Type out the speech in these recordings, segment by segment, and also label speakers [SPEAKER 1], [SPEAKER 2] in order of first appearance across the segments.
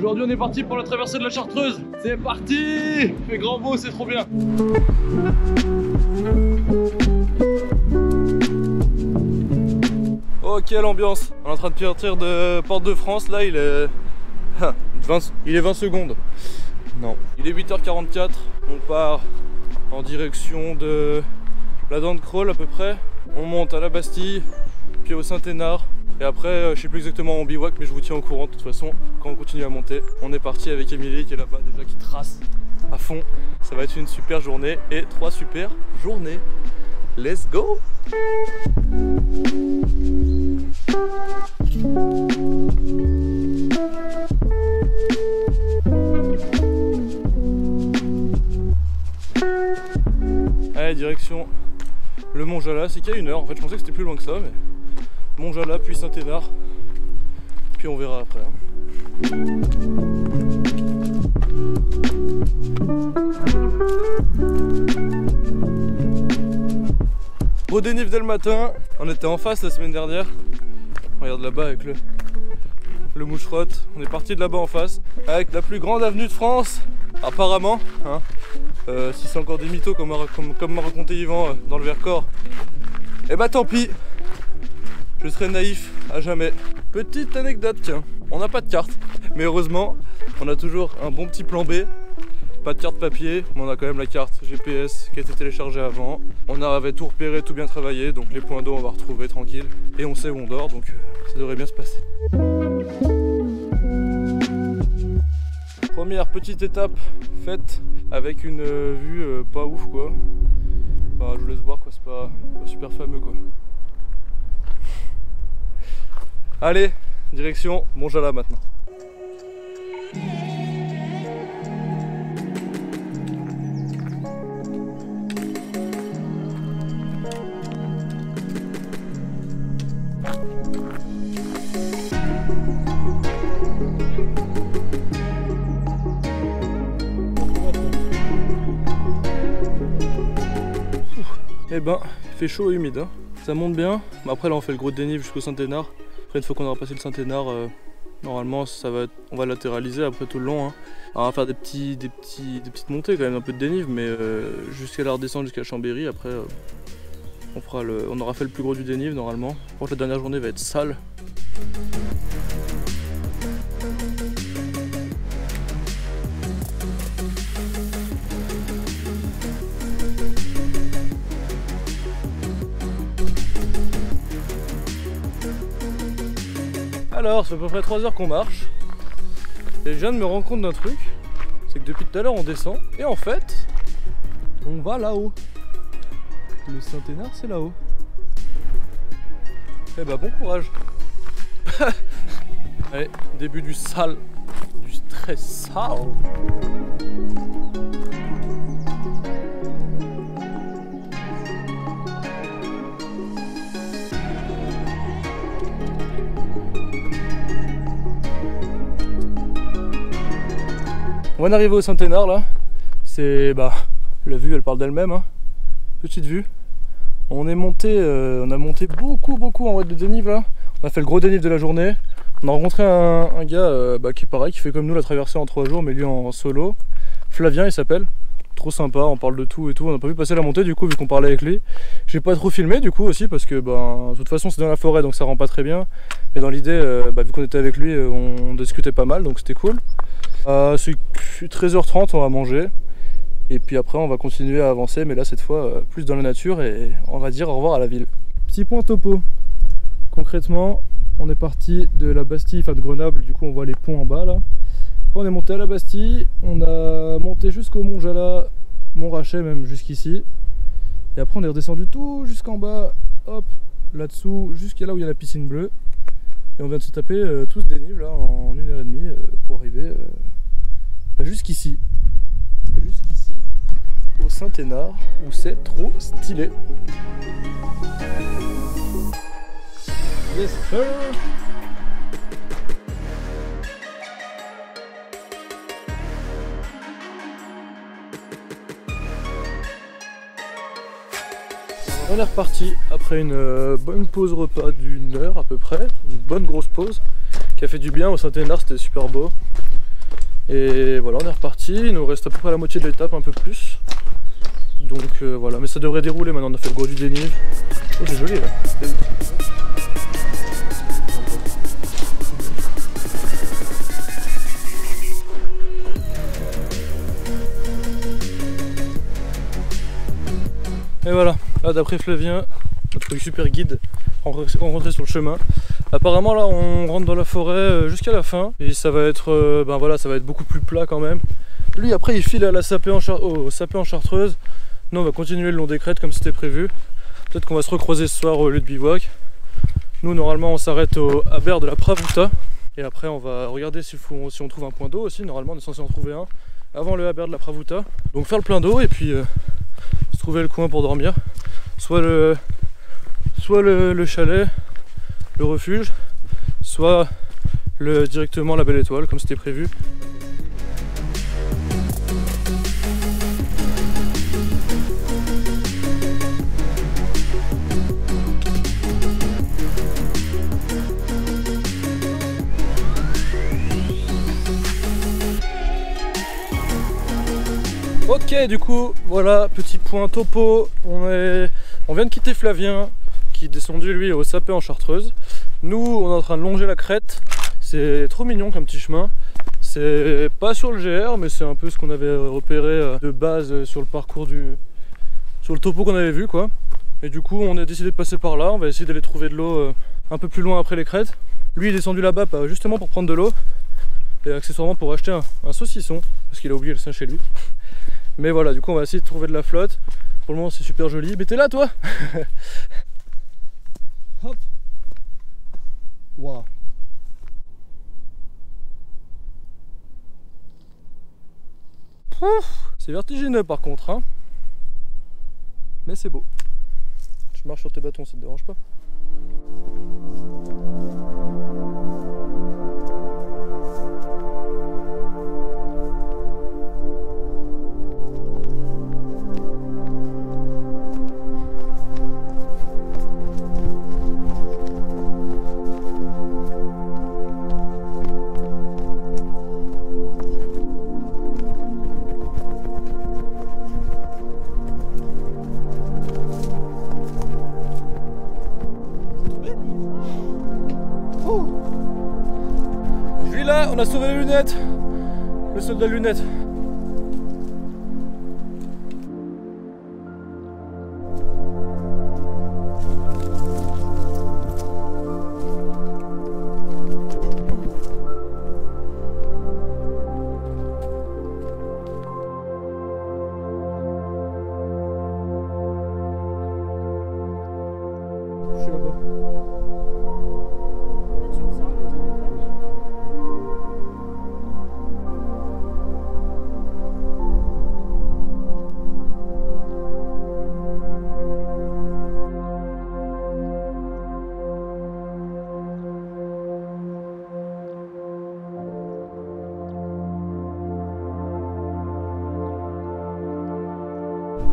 [SPEAKER 1] Aujourd'hui on est parti pour la traversée de la Chartreuse. C'est parti! Il fait grand beau, c'est trop bien. Oh quelle ambiance! On est en train de partir de Porte de France, là il est... il est 20 secondes. Non. Il est 8h44, on part en direction de la Dent de Crolles à peu près. On monte à la Bastille, puis au Saint-Hénard. Et après, je sais plus exactement où on bivouac, mais je vous tiens au courant de toute façon quand on continue à monter. On est parti avec Émilie qui est là-bas déjà, qui trace à fond. Ça va être une super journée et 3 super journées. Let's go! Allez, direction le Mont Jala, c'est qu'il y a 1 heure. En fait, je pensais que c'était plus loin que ça, mais Mont Jala, puis Saint-Hénard, puis on verra après. Beau dénive dès le matin, on était en face la semaine dernière. Regarde là-bas avec le moucherotte. On est parti de là-bas en face, avec la plus grande avenue de France, apparemment. Hein. Si c'est encore des mythos comme m'a raconté Yvan dans le Vercors, et bah tant pis. Je serai naïf à jamais. Petite anecdote, tiens, on n'a pas de carte, mais heureusement, on a toujours un bon petit plan B. Pas de carte papier, mais on a quand même la carte GPS qui a été téléchargée avant. On avait tout repéré, tout bien travaillé, donc les points d'eau on va retrouver tranquille. Et on sait où on dort, donc ça devrait bien se passer. Première petite étape faite avec une vue pas ouf quoi. Enfin, je vous laisse voir quoi, c'est pas super fameux quoi. Allez, direction Mont Jala maintenant. Eh ben, il fait chaud et humide, hein. Ça monte bien, mais après là on fait le gros dénive jusqu'au Saint-Hénard. Après une fois qu'on aura passé le Saint-Hénard, normalement ça va être, on va latéraliser après tout le long. Hein. Alors, on va faire des petites montées quand même, un peu de dénive, mais jusqu'à la redescendre jusqu'à Chambéry. Après on aura fait le plus gros du dénive normalement. Par contre la dernière journée va être sale. Alors, ça fait à peu près 3 heures qu'on marche. Et je viens de me rendre compte d'un truc. C'est que depuis tout à l'heure on descend. Et en fait, on va là-haut. Le Saint-Hénard c'est là-haut. Eh bah bon courage. Allez, début du sale. Du très sale. On va en arriver au Saint-Hénard là, c'est la vue elle parle d'elle-même, hein. Petite vue. On a monté beaucoup en haut de dénive là. On a fait le gros dénive de la journée. On a rencontré un gars qui pareil, qui fait comme nous la traversée en 3 jours, mais lui en solo. Flavien il s'appelle, trop sympa, on parle de tout et tout. On n'a pas vu passer la montée du coup vu qu'on parlait avec lui. J'ai pas trop filmé du coup aussi parce que de toute façon c'est dans la forêt donc ça rend pas très bien. Mais dans l'idée, vu qu'on était avec lui, on discutait pas mal donc c'était cool. C'est 13h30, on va manger et puis après on va continuer à avancer, mais là cette fois plus dans la nature et on va dire au revoir à la ville. Petit point topo, concrètement on est parti de la Bastille, enfin de Grenoble, du coup on voit les ponts en bas là. Après on est monté à la Bastille, on a monté jusqu'au Mont Jala, Mont Rachet même jusqu'ici, et après on est redescendu tout jusqu'en bas, hop, là-dessous jusqu'à là où il y a la piscine bleue. Et on vient de se taper tout ce dénive là en 1h30 pour arriver jusqu'ici. Jusqu'ici, au Saint-Hénard, où c'est trop stylé. Yes sir. On est reparti après une bonne pause repas d'1 heure à peu près, une bonne grosse pause qui a fait du bien. Au Saint-Hénard c'était super beau. Et voilà, on est reparti, il nous reste à peu près la moitié de l'étape, un peu plus. Donc voilà, mais ça devrait dérouler maintenant, on a fait le gros du dénive. Oh, c'est joli là. Et voilà, là d'après Flavien, notre super guide rencontré sur le chemin. Apparemment là on rentre dans la forêt jusqu'à la fin et ça va être ben voilà, ça va être beaucoup plus plat quand même. Lui après il file à la Sapé en Chartreuse. Nous on va continuer le long des crêtes comme c'était prévu. Peut-être qu'on va se recroiser ce soir au lieu de bivouac. Nous normalement on s'arrête au Aber de la Pravuta. Et après on va regarder si on trouve un point d'eau aussi. Normalement on est censé en trouver un avant le Aber de la Pravuta. Donc faire le plein d'eau et puis se trouver le coin pour dormir. Soit le chalet, le refuge, soit directement la Belle Étoile comme c'était prévu. Ok, du coup, voilà, petit point topo, on vient de quitter Flavien qui est descendu lui au Sapé en Chartreuse. Nous, on est en train de longer la crête, c'est trop mignon comme petit chemin. C'est pas sur le GR, mais c'est un peu ce qu'on avait repéré de base sur le parcours sur le topo qu'on avait vu quoi. Et du coup, on a décidé de passer par là, on va essayer d'aller trouver de l'eau un peu plus loin après les crêtes. Lui, il est descendu là-bas justement pour prendre de l'eau et accessoirement pour acheter un saucisson, parce qu'il a oublié le sien chez lui. Mais voilà, du coup on va essayer de trouver de la flotte. Pour le moment c'est super joli. Mais t'es là toi? Hop. Waouh. C'est vertigineux par contre hein. Mais c'est beau. Je marche sur tes bâtons, ça te dérange pas? Là, on a sauvé les lunettes, le soldat de lunettes. Je suis là-bas.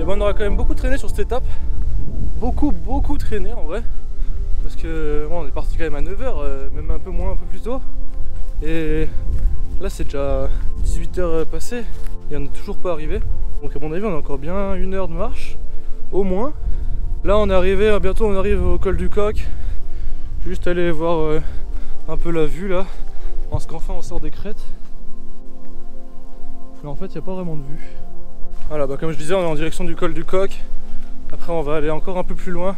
[SPEAKER 1] Et ben on aura quand même beaucoup traîné sur cette étape. Beaucoup traîné en vrai. Parce que bon, on est parti quand même à 9 h, même un peu moins, un peu plus tôt. Et là c'est déjà 18 h passées et on n'est toujours pas arrivé. Donc à mon avis on a encore bien 1 heure de marche, au moins. Là on est arrivé, bientôt on arrive au col du Coq. Juste aller voir un peu la vue là. Parce qu'enfin on sort des crêtes. Mais en fait il n'y a pas vraiment de vue. Voilà, bah comme je disais, on est en direction du col du Coq. Après, on va aller encore un peu plus loin.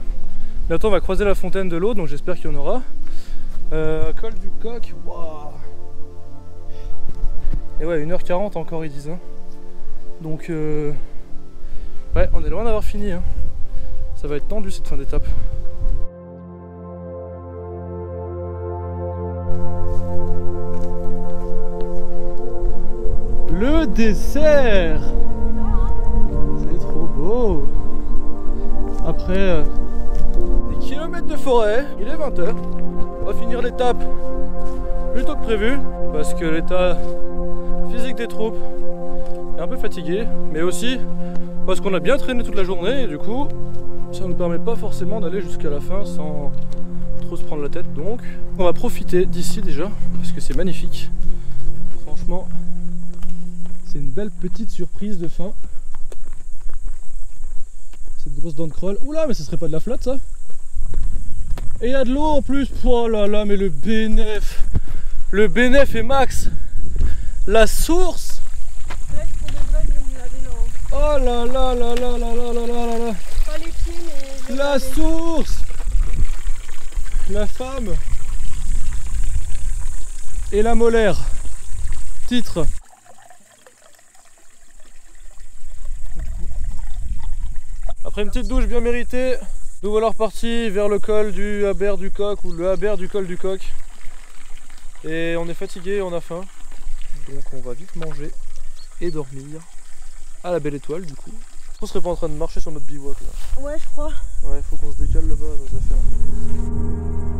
[SPEAKER 1] Bientôt, on va croiser la fontaine de l'eau, donc j'espère qu'il y en aura. Col du Coq, waouh! Et ouais, 1 h 40 encore, ils disent. Hein. Donc, ouais, on est loin d'avoir fini. Hein. Ça va être tendu cette fin d'étape. Le dessert! Oh. Après des kilomètres de forêt, il est 20 h. On va finir l'étape plus tôt que prévu parce que l'état physique des troupes est un peu fatigué, mais aussi parce qu'on a bien traîné toute la journée et du coup ça ne nous permet pas forcément d'aller jusqu'à la fin sans trop se prendre la tête. Donc on va profiter d'ici déjà parce que c'est magnifique. Franchement C'est une belle petite surprise de fin. Cette grosse dent de crawl. Oula, mais ce serait pas de la flotte ça? Et il y a de l'eau en plus. Oh là là, mais le bénéf. Le bénéf est max. La source.
[SPEAKER 2] Bref, pour de vrai, je vais me laver là.
[SPEAKER 1] Oh là là là là là là là là là là.
[SPEAKER 2] Pas les pieds, mais je vais
[SPEAKER 1] La
[SPEAKER 2] me laver.
[SPEAKER 1] source. La femme. Et la molaire. Titre. Après une petite douche bien méritée, nous voilà repartis vers le col du Habert du Coq ou le Habert du col du Coq. Et on est fatigué, on a faim. Donc on va vite manger et dormir à la Belle Étoile du coup. On serait pas en train de marcher sur notre bivouac là.
[SPEAKER 2] Ouais, je crois.
[SPEAKER 1] Ouais, faut qu'on se décale là-bas à nos affaires.